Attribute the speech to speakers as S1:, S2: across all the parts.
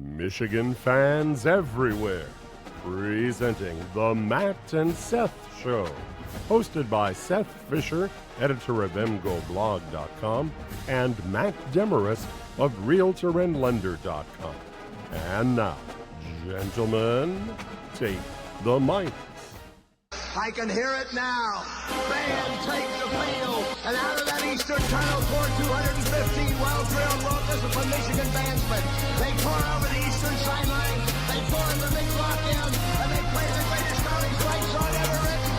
S1: Michigan fans everywhere, presenting the Matt and Seth Show, hosted by Seth Fisher, editor of MGoBlog.com, and Matt Demorest of Realtor and Lender.com. And now, gentlemen, take the mic.
S2: I can hear it now. Van takes the field, and out of that eastern tunnel toward 215 well-drilled, well-disciplined Michigan bandsmen. They pour over the eastern sideline, they pour in the big block in, and they play the greatest college fight song ever written.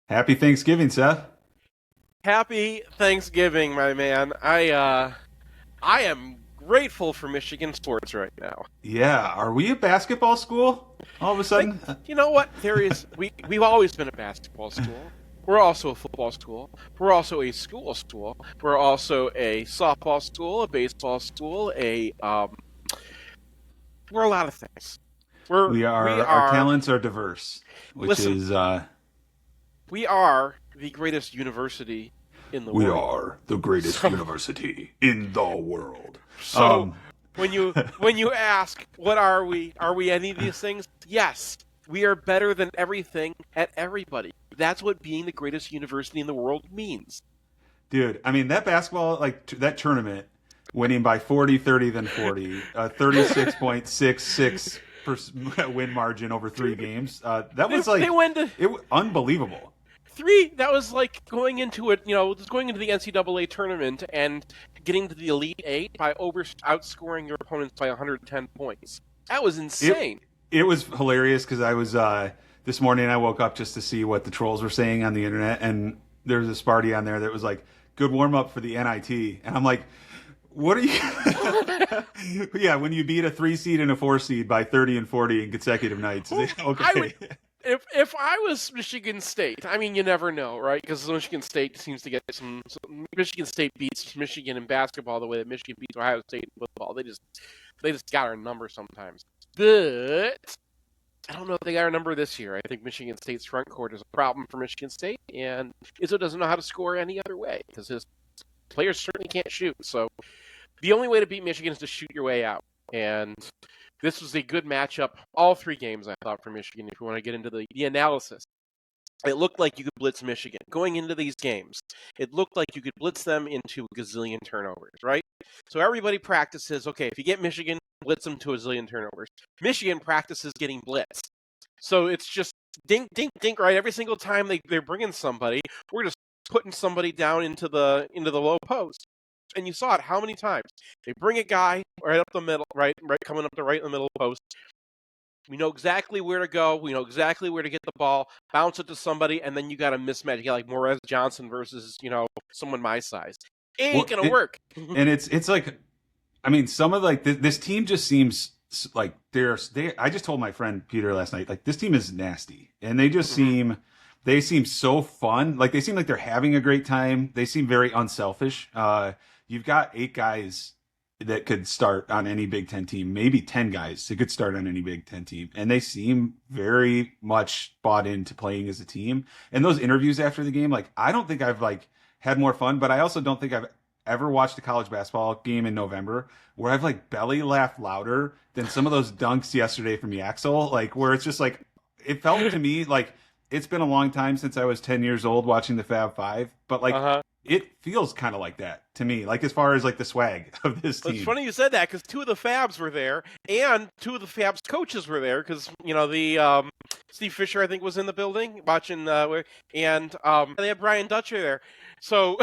S3: Happy Thanksgiving, Seth.
S4: Happy Thanksgiving, my man. I am grateful for Michigan sports right now.
S3: Yeah, are we a basketball school all of a sudden?
S4: You know what? We've always been a basketball school. We're also a football school. We're also a school. We're also a softball school, a baseball school, we're a lot of things.
S3: Our talents are diverse,
S4: we are the greatest university in the world.
S3: We are the greatest university in the world.
S4: So when you ask, what are we? Are we any of these things? Yes, we are better than everything at everybody. That's what being the greatest university in the world means.
S3: Dude, I mean, that basketball, that tournament, winning by 40, 30, then 40, 36.66% win margin over 3 games. That was unbelievable.
S4: That was like going into the NCAA tournament and getting to the Elite Eight by outscoring your opponents by 110 points. That was insane.
S3: It was hilarious because I was this morning I woke up just to see what the trolls were saying on the internet, and there was a Sparty on there that was like, good warm up for the NIT, and I'm like, what are you? Yeah, when you beat a 3 seed and a 4 seed by 30 and 40 in consecutive nights. Okay.
S4: If I was Michigan State, I mean, you never know, right? Because Michigan State seems to get some. Michigan State beats Michigan in basketball the way that Michigan beats Ohio State in football. They just got our number sometimes. But I don't know if they got our number this year. I think Michigan State's front court is a problem for Michigan State, and Izzo doesn't know how to score any other way because his players certainly can't shoot. So the only way to beat Michigan is to shoot your way out. And this was a good matchup. All 3 games, I thought, for Michigan, if you want to get into the analysis. It looked like you could blitz Michigan. Going into these games, it looked like you could blitz them into a gazillion turnovers, right? So everybody practices, okay, if you get Michigan, blitz them to a zillion turnovers. Michigan practices getting blitzed. So it's just dink, dink, dink, right? Every single time they're bringing somebody, we're just putting somebody down into the low post. And you saw it how many times? They bring a guy right up the middle, right coming up the right in the middle post. We know exactly where to go. We know exactly where to get the ball, bounce it to somebody, and then you got a mismatch. You got like Morez Johnson versus, someone my size. It ain't gonna work.
S3: And it's like, I mean, some of this team just seems like I just told my friend Peter last night, like, this team is nasty, and they just seem so fun. Like, they seem like they're having a great time. They seem very unselfish. You've got 8 guys that could start on any Big Ten team, maybe 10 guys that could start on any Big Ten team. And they seem very much bought into playing as a team. And those interviews after the game, like, I don't think I've had more fun, but I also don't think I've ever watched a college basketball game in November where I've belly laughed louder than some of those dunks yesterday from Yaxel, where it's just it felt to me like it's been a long time since I was 10 years old watching the Fab Five, but it feels kind of like that to me, as far as the swag of this team.
S4: It's funny you said that because 2 of the Fabs were there, and 2 of the Fabs coaches were there because the Steve Fisher, I think, was in the building watching, and they had Brian Dutcher there, so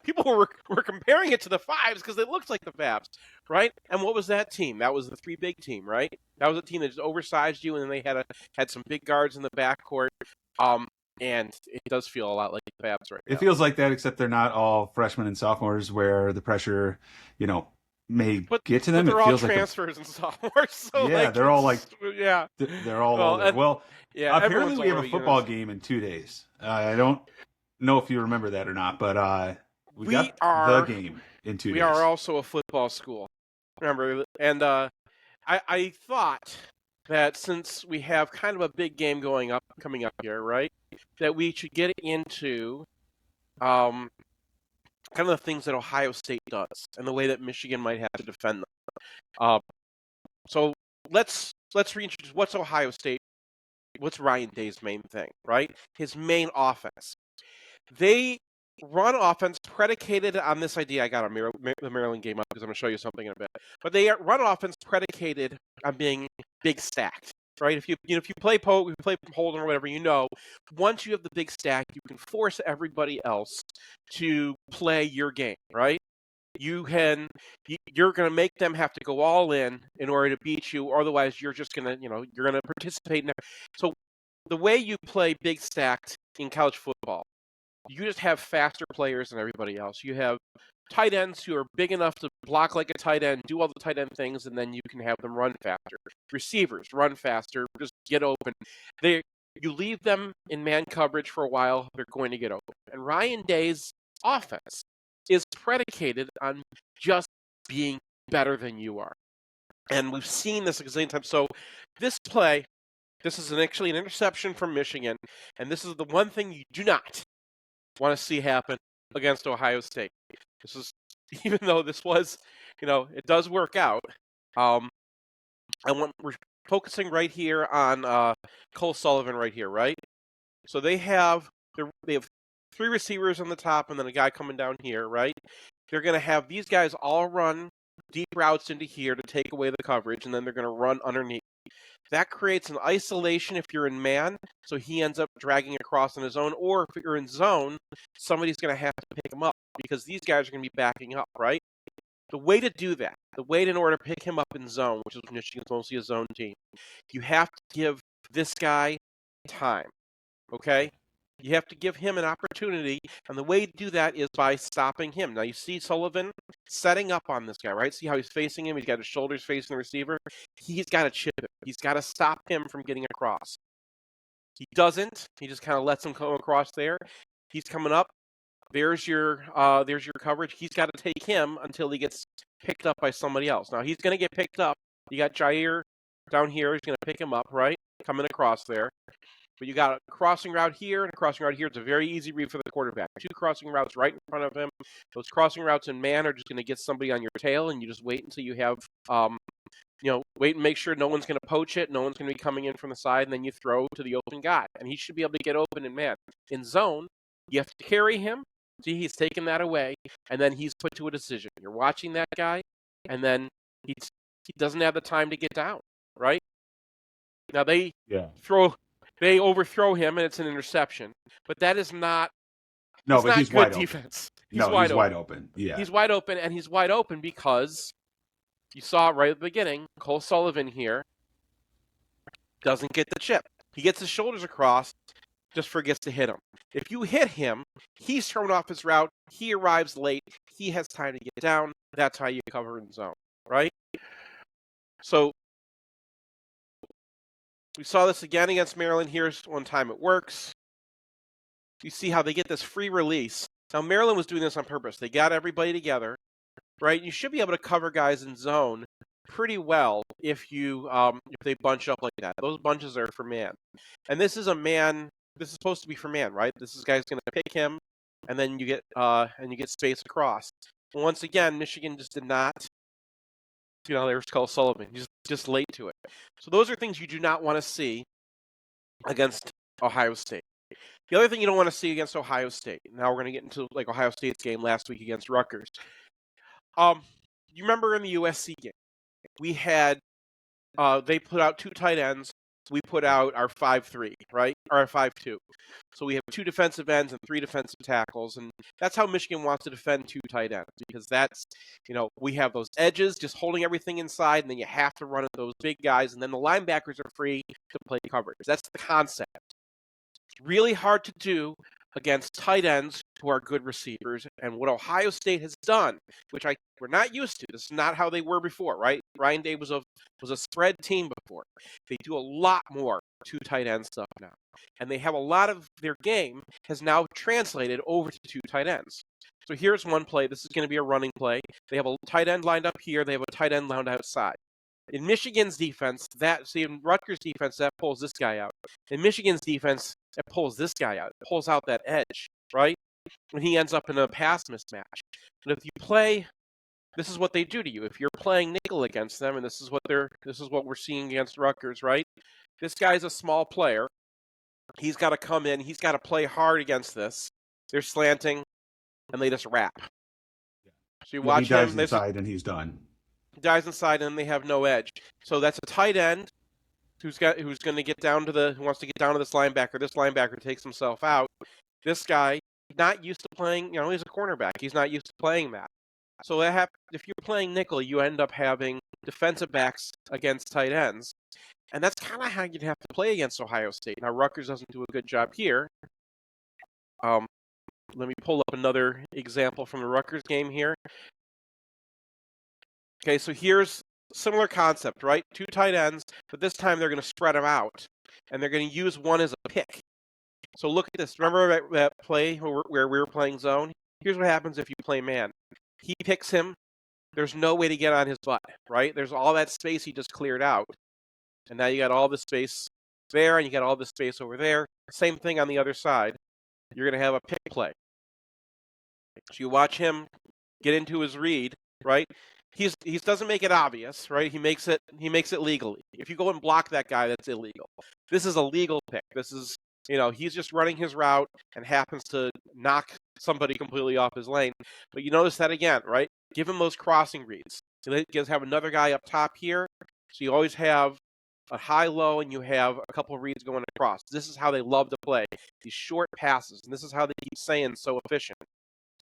S4: people were comparing it to the Fives because it looked like the Fabs, right? And what was that team? That was the 3 big team, right? That was a team that just oversized you, and then they had some big guards in the backcourt. And it does feel a lot like the Fabs right now.
S3: It feels like that, except they're not all freshmen and sophomores where the pressure, may get to them.
S4: But they're
S3: it
S4: all
S3: feels
S4: transfers and sophomores. So
S3: yeah, they're all they're all older.
S4: Well,
S3: apparently we have a football game in 2 days. I don't know if you remember that or not, but we got the game in 2 days.
S4: We are also a football school. Remember, and I thought that since we have kind of a big game coming up here, right, that we should get into kind of the things that Ohio State does and the way that Michigan might have to defend them. So let's reintroduce what's Ohio State. What's Ryan Day's main thing, right? His main offense. They run offense predicated on this idea. I got the Maryland game up because I'm going to show you something in a bit. But they run offense predicated on being big stacked, right? If you play Holden or whatever, once you have the big stack, you can force everybody else to play your game, right? You're going to make them have to go all in order to beat you. Or otherwise, you're just going to, you're going to participate in it. So the way you play big stacked in college football, you just have faster players than everybody else. You have tight ends who are big enough to block like a tight end, do all the tight end things, and then you can have them run faster. Receivers run faster, just get open. You leave them in man coverage for a while, they're going to get open. And Ryan Day's offense is predicated on just being better than you are. And we've seen this a gazillion times. So this play, this is actually an interception from Michigan, and this is the one thing you do not want to see happen against Ohio State. This is, even though this was, it does work out. We're focusing right here on Cole Sullivan right here, right? So they have 3 receivers on the top and then a guy coming down here, right? They're going to have these guys all run deep routes into here to take away the coverage, and then they're going to run underneath. That creates an isolation if you're in man, so he ends up dragging across on his own, or if you're in zone, somebody's going to have to pick him up because these guys are going to be backing up, right? The way to do that, in order to pick him up in zone, which is Michigan's mostly a zone team, you have to give this guy time, okay? You have to give him an opportunity, and the way to do that is by stopping him. Now, you see Sullivan setting up on this guy, right? See how he's facing him? He's got his shoulders facing the receiver. He's got to chip him. He's got to stop him from getting across. He doesn't. He just kind of lets him come across there. He's coming up. There's your coverage. He's got to take him until he gets picked up by somebody else. Now, he's going to get picked up. You got Jair down here. He's going to pick him up, right? Coming across there. But you got a crossing route here and a crossing route here. It's a very easy read for the quarterback. 2 crossing routes right in front of him. Those crossing routes in man are just going to get somebody on your tail, and you just wait until you have, wait and make sure no one's going to poach it. No one's going to be coming in from the side, and then you throw to the open guy. And he should be able to get open in man. In zone, you have to carry him. See, he's taken that away, and then he's put to a decision. You're watching that guy, and then he doesn't have the time to get down, right? Now they overthrow him, and it's an interception. But that is not.
S3: No, but he's wide
S4: defense.
S3: He's wide open. Yeah,
S4: he's wide open, and he's wide open because you saw it right at the beginning. Cole Sullivan here doesn't get the chip. He gets his shoulders across, just forgets to hit him. If you hit him, he's thrown off his route. He arrives late. He has time to get down. That's how you cover in zone, right? So we saw this again against Maryland. Here's one time it works. You see how they get this free release. Now, Maryland was doing this on purpose. They got everybody together, right? You should be able to cover guys in zone pretty well if they bunch up like that. Those bunches are for man. And this is a man. This is supposed to be for man, right? This guy's going to pick him, and then you get space across. And once again, Michigan just did not. There's Cole Sullivan. He's just late to it. So those are things you do not want to see against Ohio State. The other thing you don't want to see against Ohio State. Now we're going to get into like Ohio State's game last week against Rutgers. You remember in the USC game, we had they put out 2 tight ends. We put out our 5-3, right? Or our 5-2. So we have 2 defensive ends and 3 defensive tackles, and that's how Michigan wants to defend 2 tight ends, because that's, we have those edges just holding everything inside, and then you have to run at those big guys, and then the linebackers are free to play coverage. That's the concept. It's really hard to do against tight ends who are good receivers, and what Ohio State has done, which we're not used to. This is not how they were before, right? Ryan Day was a spread team before. They do a lot more 2 tight end stuff now, and they have a lot of their game has now translated over to 2 tight ends. So here's one play. This is going to be a running play. They have a tight end lined up here. They have a tight end lined outside. In Michigan's defense, in Rutgers' defense, that pulls this guy out. In Michigan's defense, it pulls this guy out. It pulls out that edge, right? And he ends up in a pass mismatch. But if you play, this is what they do to you. If you're playing nickel against them, and this is what we're seeing against Rutgers, right? This guy's a small player. He's got to come in. He's got to play hard against this. They're slanting, and they just wrap. So you watch
S3: he dives
S4: him.
S3: inside, and he's done.
S4: He dives inside, and they have no edge. So that's a tight end who's going to get down to who wants to get down to this linebacker. This linebacker takes himself out. This guy, not used to playing. He's a cornerback. He's not used to playing that. So if you're playing nickel, you end up having defensive backs against tight ends. And that's kind of how you'd have to play against Ohio State. Now, Rutgers doesn't do a good job here. Let me pull up another example from the Rutgers game here. Okay, so here's similar concept, right? 2 tight ends, but this time they're going to spread them out, and they're going to use one as a pick. So look at this. Remember that play where we were playing zone? Here's what happens if you play man. He picks him. There's no way to get on his butt, right? There's all that space he just cleared out. And now you got all the space there, and you got all the space over there. Same thing on the other side. You're going to have a pick play. So you watch him get into his read, right? He doesn't make it obvious, right? He makes it legally. If you go and block that guy, that's illegal. This is a legal pick. This is, he's just running his route and happens to knock somebody completely off his lane. But you notice that again, right? Give him those crossing reads. So you guys have another guy up top here. So you always have a high-low, and you have a couple of reads going across. This is how they love to play, these short passes, and this is how they keep saying so efficient.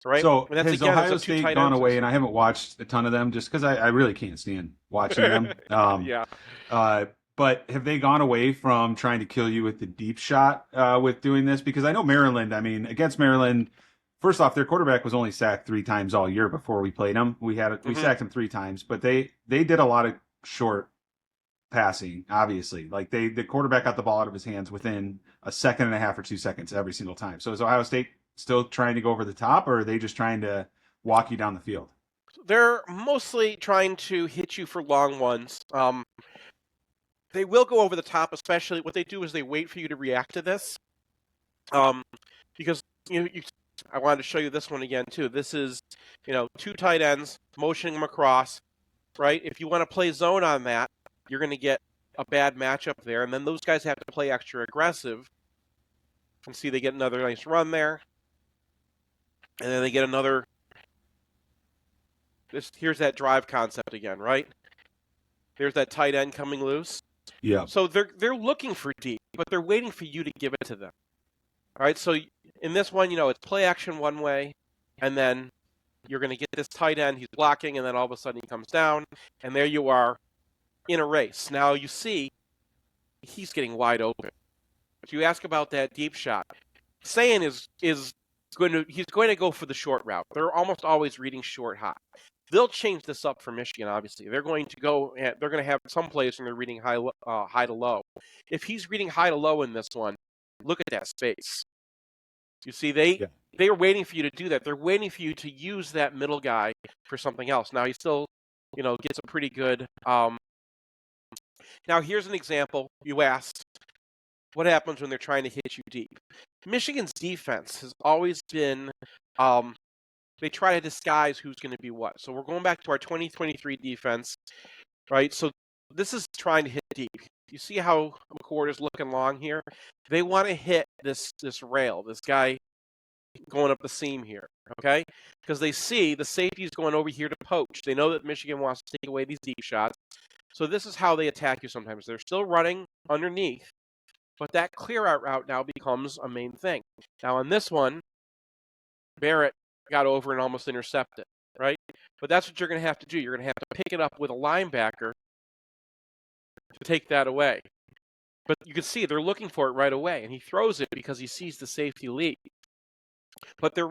S4: Right?
S3: So
S4: and that's,
S3: has
S4: again,
S3: Ohio State gone away, and I haven't watched a ton of them just because I really can't stand watching them.
S4: Yeah.
S3: But have they gone away from trying to kill you with the deep shot with doing this? Because I know Maryland, against Maryland, first off, their quarterback was only sacked 3 times all year before we played him. We sacked him 3 times, but they did a lot of short passing, obviously. Like the quarterback got the ball out of his hands within a second and a half or 2 seconds every single time. So is Ohio State still trying to go over the top, or are they just trying to walk you down the field?
S4: They're mostly trying to hit you for long ones. They will go over the top, especially what they do is they wait for you to react to this. Because I wanted to show you this one again too. This is, 2 tight ends motioning them across, right? If you want to play zone on that, you're going to get a bad matchup there, and then those guys have to play extra aggressive. And see, they get another nice run there. And then they get another. Here's that drive concept again, right? There's that tight end coming loose.
S3: Yeah.
S4: So they're looking for deep, but they're waiting for you to give it to them. All right. So in this one, it's play action one way, and then you're going to get this tight end. He's blocking, and then all of a sudden he comes down, and there you are in a race. Now you see he's getting wide open. If you ask about that deep shot, Sayin he's going to go for the short route. They're almost always reading short high. They'll change this up for Michigan, obviously. They're going to have some plays when they're reading high to low. If he's reading high to low in this one, look at that space. You see, they are waiting for you to do that. They're waiting for you to use that middle guy for something else. Now he still, gets a pretty good. Now here's an example. You asked, what happens when they're trying to hit you deep? Michigan's defense has always been, they try to disguise who's going to be what. So we're going back to our 2023 defense, right? So this is trying to hit deep. You see how McCord is looking long here? They want to hit this rail, this guy going up the seam here, okay? Because they see the safety's going over here to poach. They know that Michigan wants to take away these deep shots. So this is how they attack you sometimes. They're still running underneath, but that clear out route now becomes a main thing. Now on this one, Barrett got over and almost intercepted, right? But that's what you're going to have to do. You're going to have to pick it up with a linebacker to take that away. But you can see they're looking for it right away, and he throws it because he sees the safety lead. But they're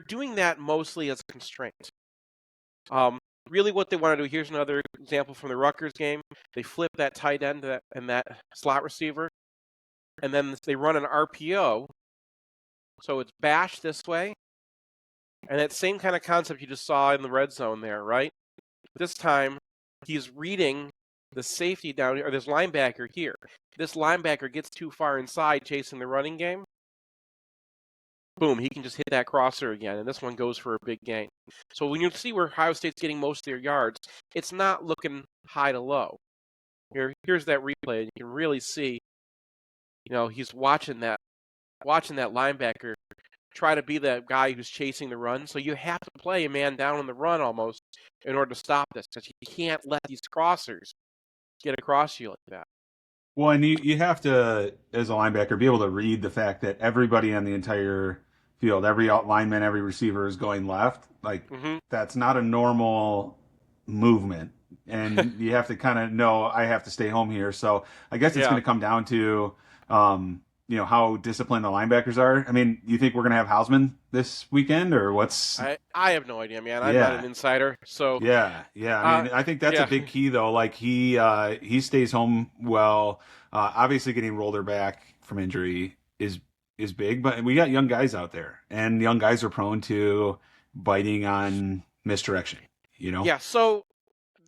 S4: doing that mostly as a constraint. Really what they want to do, here's another example from the Rutgers game. They flip that tight end and that slot receiver, and then they run an RPO. So it's bash this way. And that same kind of concept you just saw in the red zone there, right? This time, he's reading the safety down here, or this linebacker here. This linebacker gets too far inside chasing the running game. boom, he can just hit that crosser again, and this one goes for a big gain. So when you see where Ohio State's getting most of their yards, it's not looking high to low. Here's that replay, and you can really see, he's watching that linebacker try to be the guy who's chasing the run. So you have to play a man down on the run almost in order to stop this, because you can't let these crossers get across you like that.
S3: Well, and you have to, as a linebacker, be able to read the fact that everybody on the entire field, every lineman, every receiver is going left. Like, that's not a normal movement. And you have to kind of know, I have to stay home here. So I guess it's going to come down to, how disciplined the linebackers are. I mean, you think we're going to have Hausman this weekend, or what's?
S4: I have no idea, man. I'm not an insider, so
S3: yeah. I mean, I think that's a big key, though. Like he stays home well. Obviously, getting Rolder back from injury is big, but we got young guys out there, and young guys are prone to biting on misdirection.
S4: Yeah. So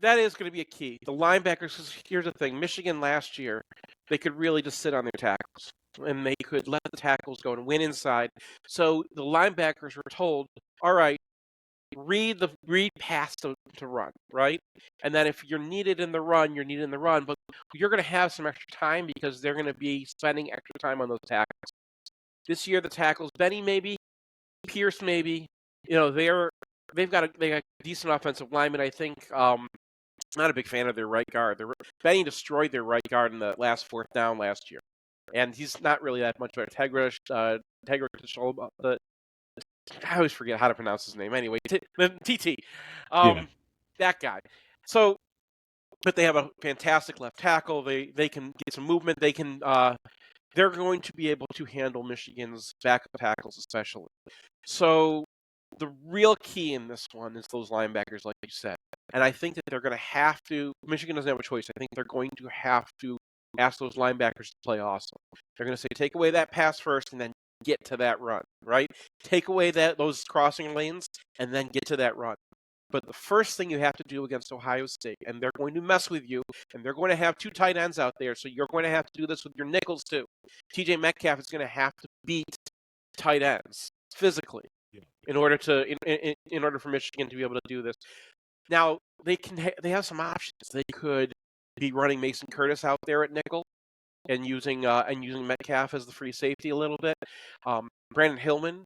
S4: that is going to be a key. The linebackers. 'Cause here's the thing: Michigan last year, they could really just sit on their tackles, and they could let the tackles go and win inside. So the linebackers were told, all right, read pass to run, right? And then if you're needed in the run, you're needed in the run, but you're going to have some extra time because they're going to be spending extra time on those tackles. This year, the tackles, Benny maybe, Pierce maybe, they've got a decent offensive lineman, I think. Not a big fan of their right guard. Benny destroyed their right guard in the last fourth down last year. And he's not really that much better. I always forget how to pronounce his name. Anyway, TT. That guy. So, but they have a fantastic left tackle. They can get some movement. They're going to be able to handle Michigan's backup tackles, especially. So, the real key in this one is those linebackers, like you said. And I think that they're going to have to. Michigan doesn't have a choice. I think they're going to have to ask those linebackers to play awesome. They're going to say, take away that pass first, and then get to that run, right? Take away those crossing lanes, and then get to that run. But the first thing you have to do against Ohio State, and they're going to mess with you, and they're going to have two tight ends out there, so you're going to have to do this with your nickels too. TJ Metcalf is going to have to beat tight ends physically in order for Michigan to be able to do this. Now they have some options. They could be running Mason Curtis out there at nickel and using Metcalf as the free safety a little bit. Brandon Hillman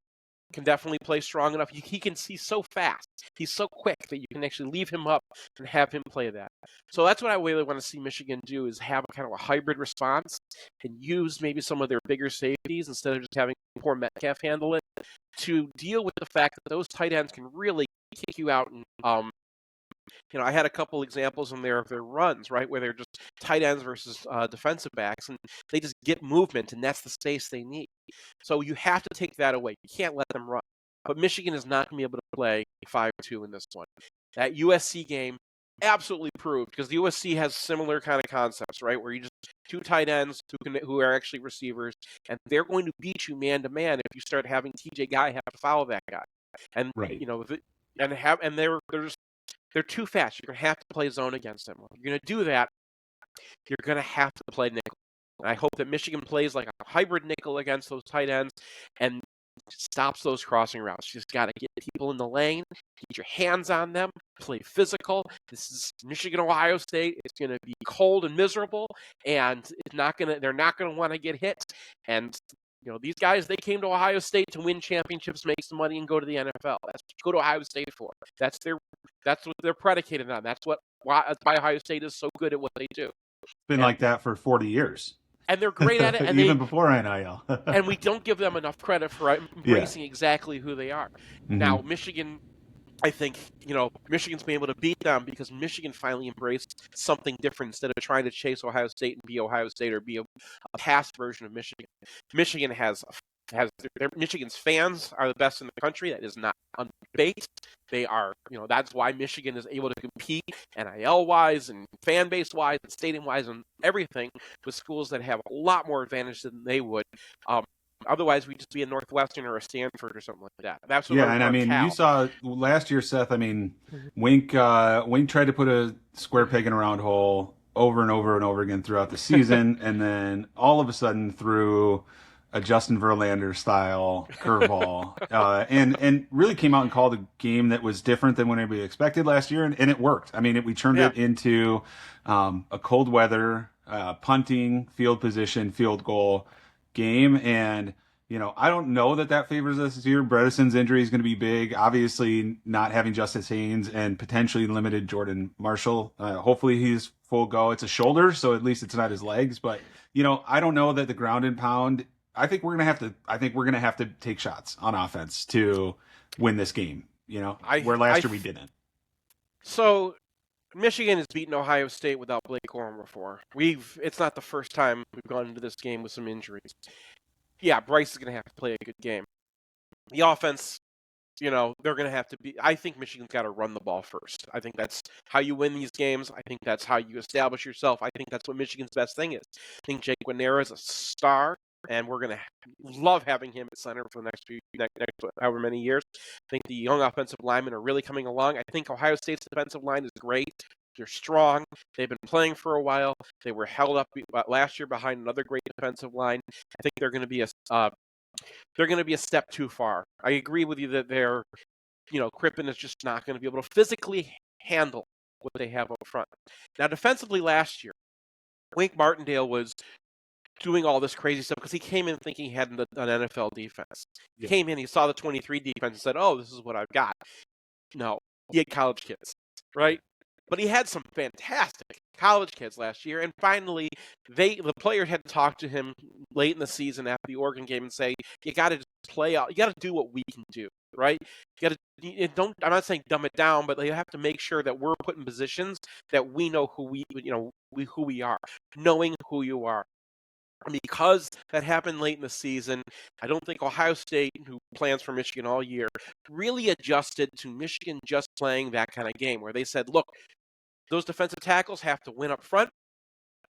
S4: can definitely play strong enough. He's so fast. He's so quick that you can actually leave him up and have him play that. So that's what I really want to see Michigan do, is have a kind of a hybrid response and use maybe some of their bigger safeties instead of just having poor Metcalf handle it, to deal with the fact that those tight ends can really kick you out. And I had a couple examples in there of their runs, right, where they're just tight ends versus defensive backs, and they just get movement, and that's the space they need. So you have to take that away. You can't let them run. But Michigan is not going to be able to play 5-2 in this one. That USC game absolutely proved, because the USC has similar kind of concepts, right, where you just two tight ends who are actually receivers, and they're going to beat you man to man if you start having TJ Guy have to follow that guy. And
S3: right.
S4: They're too fast. You're going to have to play zone against them. If you're going to do that, you're going to have to play nickel. And I hope that Michigan plays like a hybrid nickel against those tight ends and stops those crossing routes. You just got to get people in the lane, get your hands on them, play physical. This is Michigan, Ohio State. It's going to be cold and miserable, and they're not going to want to get hit. And these guys, they came to Ohio State to win championships, make some money, and go to the NFL. That's what you go to Ohio State for. That's what they're predicated on. That's why Ohio State is so good at what they do.
S3: It's been like that for 40 years.
S4: And they're great at it. And
S3: even before NIL.
S4: And we don't give them enough credit for embracing exactly who they are. Mm-hmm. Now, Michigan, I think, Michigan's been able to beat them because Michigan finally embraced something different instead of trying to chase Ohio State and be Ohio State or be a past version of Michigan. Michigan Michigan's fans are the best in the country. That is not on debate. They are, that's why Michigan is able to compete NIL-wise and fan base-wise and stadium-wise and everything with schools that have a lot more advantage than they would. Otherwise, we'd just be a Northwestern or a Stanford or something like that. That's what
S3: and I mean, you saw last year, Seth. I mean, Wink tried to put a square peg in a round hole over and over and over again throughout the season, and then all of a sudden through a Justin Verlander style curveball, and really came out and called a game that was different than what anybody expected last year, and it worked. I mean, we turned it into a cold weather, punting, field position, field goal game, and I don't know that favors us this year. Bredesen's injury is going to be big. Obviously, not having Justice Haynes and potentially limited Jordan Marshall. Hopefully, he's full go. It's a shoulder, so at least it's not his legs. But I don't know that the ground and pound. I think we're gonna have to take shots on offense to win this game. Where last year we didn't.
S4: So Michigan has beaten Ohio State without Blake Corum before. It's not the first time we've gone into this game with some injuries. Yeah, Bryce is going to have to play a good game. The offense, they're going to have to be. I think Michigan's got to run the ball first. I think that's how you win these games. I think that's how you establish yourself. I think that's what Michigan's best thing is. I think Jake Guanera is a star, and we're going to love having him at center for the next however many years. I think the young offensive linemen are really coming along. I think Ohio State's defensive line is great. They're strong. They've been playing for a while. They were held up last year behind another great defensive line. I think they're going to be a step too far. I agree with you that Crippen is just not going to be able to physically handle what they have up front. Now, defensively last year, Wink Martindale was doing all this crazy stuff because he came in thinking he had an NFL defense. He came in, he saw the 23 defense and said, "Oh, this is what I've got." No, he had college kids, right? But he had some fantastic college kids last year, and finally, the players had to talk to him late in the season after the Oregon game and say, "You got to just play out. You got to do what we can do, right? You got to don't. I'm not saying dumb it down, but you have to make sure that we're put in positions that we know who we are, knowing who you are." And because that happened late in the season, I don't think Ohio State, who plans for Michigan all year, really adjusted to Michigan just playing that kind of game where they said, "Look, those defensive tackles have to win up front,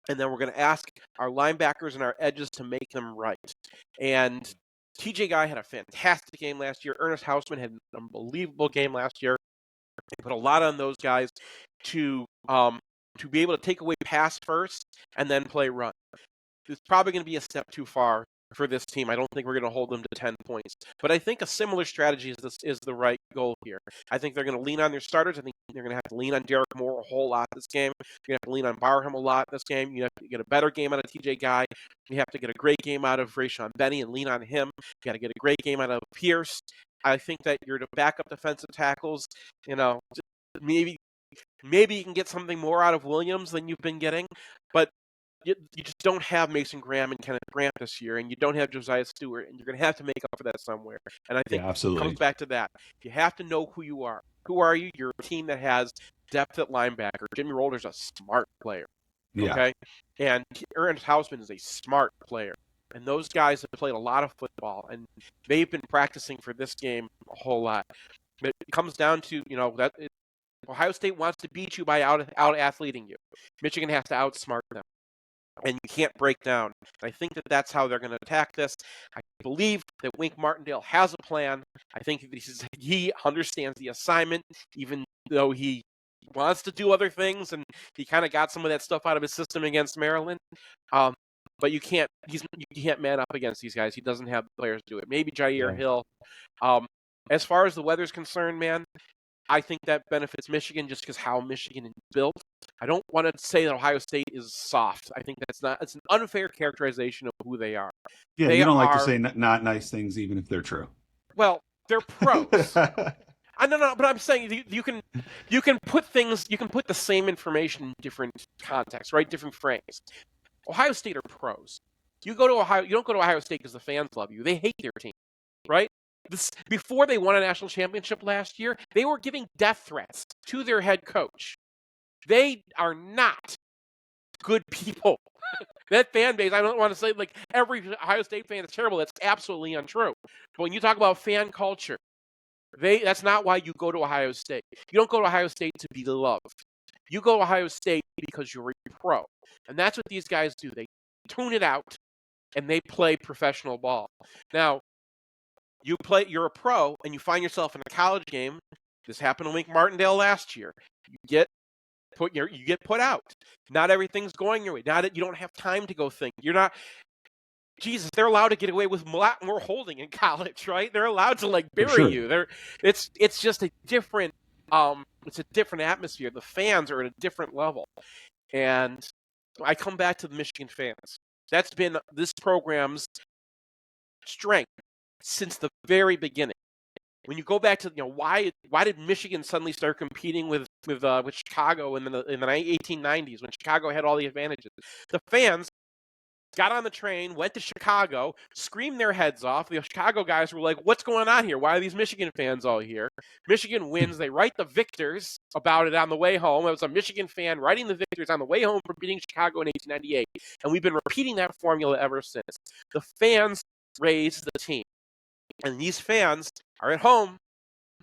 S4: and then we're going to ask our linebackers and our edges to make them right." And TJ Guy had a fantastic game last year. Ernest Hausman had an unbelievable game last year. They put a lot on those guys to be able to take away pass first and then play run. It's probably going to be a step too far for this team. I don't think we're going to hold them to 10 points. But I think a similar strategy is the right goal here. I think they're going to lean on their starters. I think they're going to have to lean on Derek Moore a whole lot this game. You're going to have to lean on Barham a lot this game. You have to get a better game out of TJ Guy. You have to get a great game out of Rayshon Benny and lean on him. You got to get a great game out of Pierce. I think that your backup defensive tackles, maybe you can get something more out of Williams than you've been getting. But you just don't have Mason Graham and Kenneth Grant this year, and you don't have Josiah Stewart, and you're going to have to make up for that somewhere. And I think it comes back to that. You have to know who you are. Who are you? You're a team that has depth at linebacker. Jimmy Rolder's a smart player, okay? And Ernest Hausman is a smart player. And those guys have played a lot of football, and they've been practicing for this game a whole lot. But it comes down to, Ohio State wants to beat you by out-athleting you. Michigan has to outsmart them. And you can't break down. I think that's how they're going to attack this. I believe that Wink Martindale has a plan. I think he understands the assignment, even though he wants to do other things, and he kind of got some of that stuff out of his system against Maryland. But you can't man up against these guys. He doesn't have the players to do it. Maybe Jair Hill. As far as the weather's concerned, man, I think that benefits Michigan just because how Michigan is built. I don't want to say that Ohio State is soft. I think it's an unfair characterization of who they are.
S3: Yeah, you don't like to say not nice things, even if they're true.
S4: Well, they're pros. I don't know, but I'm saying you can put the same information in different contexts, right? Different frames. Ohio State are pros. You don't go to Ohio State because the fans love you. They hate their team, right? Before they won a national championship last year, they were giving death threats to their head coach. They are not good people. That fan base, I don't want to say like every Ohio State fan is terrible. That's absolutely untrue. But when you talk about fan culture, that's not why you go to Ohio State. You don't go to Ohio State to be loved. You go to Ohio State because you're a pro. And that's what these guys do. They tune it out and they play professional ball. Now, you're a pro and you find yourself in a college game. This happened to Wink Martindale last year. You get put out. Not everything's going your way. You don't have time to go think. Jesus, they're allowed to get away with a lot more holding in college, right? They're allowed to like bury
S3: sure.
S4: you. It's just a different atmosphere. The fans are at a different level. And I come back to the Michigan fans. That's been this program's strength since the very beginning. When you go back to why did Michigan suddenly start competing with Chicago in the 1890s when Chicago had all the advantages? The fans got on the train, went to Chicago, screamed their heads off. The Chicago guys were like, "What's going on here? Why are these Michigan fans all here?" Michigan wins. They write the victors about it on the way home. It was a Michigan fan writing the victors on the way home from beating Chicago in 1898. And we've been repeating that formula ever since. The fans raised the team. And these fans are at home,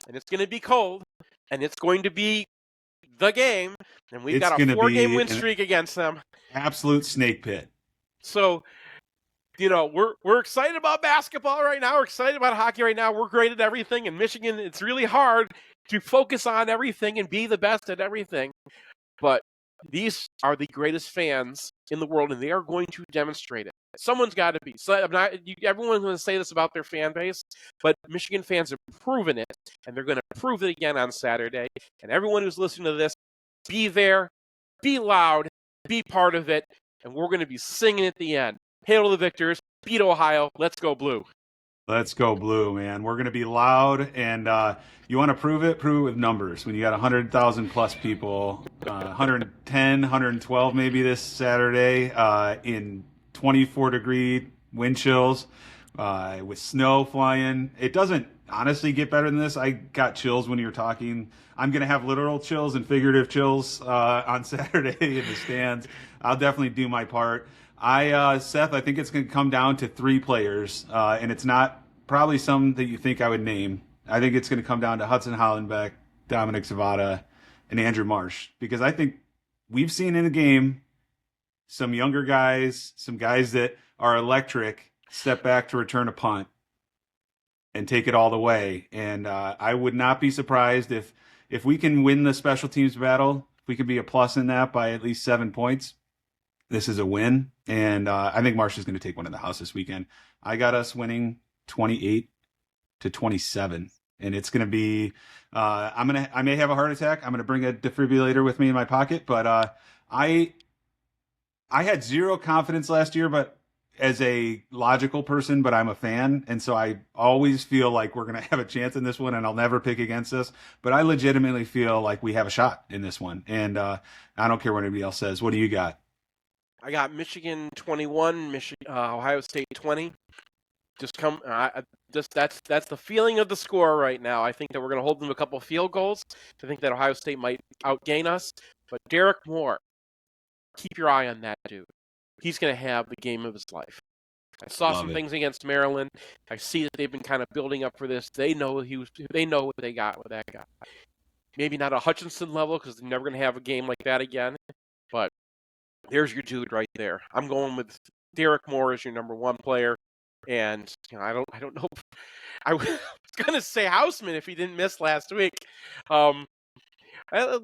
S4: and it's going to be cold, and it's going to be the game, and we've got a 4-game win streak against them.
S3: Absolute snake pit.
S4: So, we're excited about basketball right now. We're excited about hockey right now. We're great at everything. In Michigan, it's really hard to focus on everything and be the best at everything. But these are the greatest fans in the world, and they are going to demonstrate it. Someone's got to be. So everyone's going to say this about their fan base, but Michigan fans have proven it, and they're going to prove it again on Saturday. And everyone who's listening to this, be there, be loud, be part of it, and we're going to be singing at the end. Hail to the victors, beat Ohio, let's go blue.
S3: Let's go blue, man. We're going to be loud, and you want to prove it with numbers. When you got 100,000 plus people, 110, 112 maybe this Saturday in 24-degree wind chills with snow flying. It doesn't honestly get better than this. I got chills when you were talking. I'm going to have literal chills and figurative chills on Saturday in the stands. I'll definitely do my part. Seth, I think it's going to come down to 3 players, and it's not probably some that you think I would name. I think it's going to come down to Hudson Hollenbeck, Dominic Zavada, and Andrew Marsh, because I think we've seen in the game some younger guys, some guys that are electric, step back to return a punt and take it all the way. And I would not be surprised if we can win the special teams battle, if we could be a plus in that by at least 7 points. This is a win, and I think Marsh is going to take one in the house this weekend. I got us winning 28-27, and it's going to be. I may have a heart attack. I'm going to bring a defibrillator with me in my pocket, but I had zero confidence last year, but as a logical person, but I'm a fan, and so I always feel like we're going to have a chance in this one, and I'll never pick against us. But I legitimately feel like we have a shot in this one, and I don't care what anybody else says. What do you got?
S4: I got Michigan 21, Ohio State 20. That's the feeling of the score right now. I think that we're going to hold them a couple field goals. I think that Ohio State might outgain us. But Derek Moore, keep your eye on that dude. He's going to have the game of his life. I saw some things against Maryland. I see that they've been kind of building up for this. They know what they got with that guy. Maybe not a Hutchinson level because they're never going to have a game like that again. But there's your dude right there. I'm going with Derek Moore as your number 1 player, and I don't know. I was going to say Houseman if he didn't miss last week.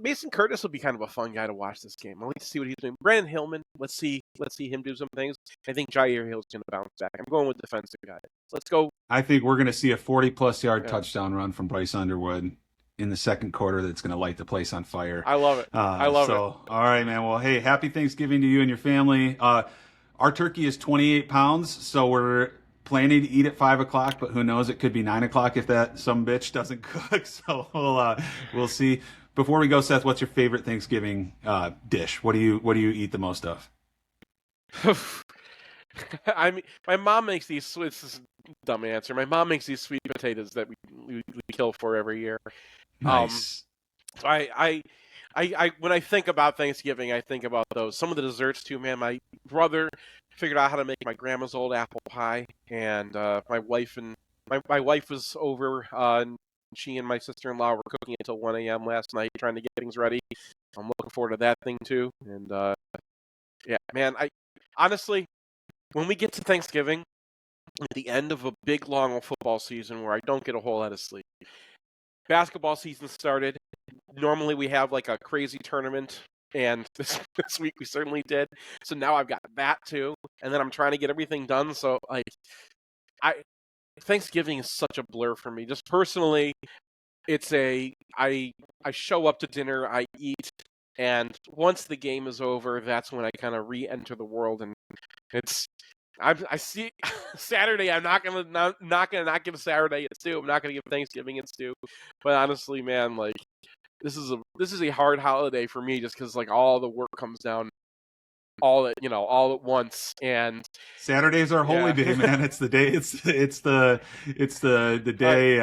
S4: Mason Curtis will be kind of a fun guy to watch this game. I like to see what he's doing. Brandon Hillman, let's see him do some things. I think Jair Hill's going to bounce back. I'm going with defensive guy. Let's go.
S3: I think we're going to see a 40-plus yard touchdown run from Bryce Underwood in the second quarter that's going to light the place on fire.
S4: I love it. I love it.
S3: All right, man. Well, hey, happy Thanksgiving to you and your family. Our turkey is 28 pounds, so we're planning to eat at 5 o'clock, but who knows? It could be 9 o'clock if that some bitch doesn't cook. So we'll see. Before we go, Seth, what's your favorite Thanksgiving dish? What do you eat the most of?
S4: I mean, my mom makes these. This is a dumb answer. My mom makes these sweet potatoes that we kill for every year.
S3: Nice.
S4: I when I think about Thanksgiving, I think about those. Some of the desserts too, man. My brother figured out how to make my grandma's old apple pie, and my wife was over. And she and my sister-in-law were cooking until 1 a.m. last night, trying to get things ready. I'm looking forward to that thing too. And yeah, man. Honestly, when we get to Thanksgiving, at the end of a big long football season where I don't get a whole lot of sleep. Basketball season started. Normally we have like a crazy tournament and this week we certainly did. So now I've got that too, and then I'm trying to get everything done. So like, Thanksgiving is such a blur for me. Just personally, I show up to dinner, I eat, and once the game is over, that's when I kind of re-enter the world, and I see Saturday. I'm not gonna not give Saturday its due. I'm not gonna give Thanksgiving its due. But honestly, man, like this is a hard holiday for me, just because like all the work comes down all at once. And
S3: Saturday's our holy day, man. It's the day. It's the day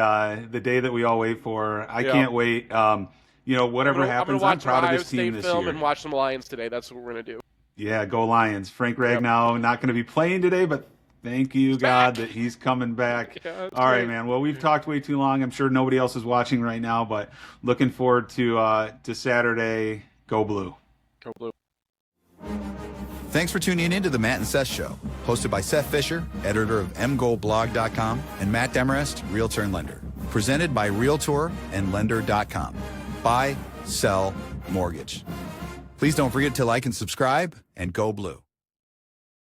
S3: the day that we all wait for. I can't wait. Whatever happens, I'm proud of this team this year.
S4: And watch some Lions today. That's what we're gonna do.
S3: Yeah, go Lions. Frank Ragnow not going to be playing today, but thank you, God, that he's coming back. All right, man. Well, we've talked way too long. I'm sure nobody else is watching right now, but looking forward to Saturday. Go Blue.
S4: Go Blue.
S5: Thanks for tuning in to the Matt and Seth Show, hosted by Seth Fisher, editor of mgoldblog.com, and Matt Demorest, Realtor and Lender. Presented by Realtor and Lender.com. Buy, sell, mortgage. Please don't forget to like and subscribe, and go Blue.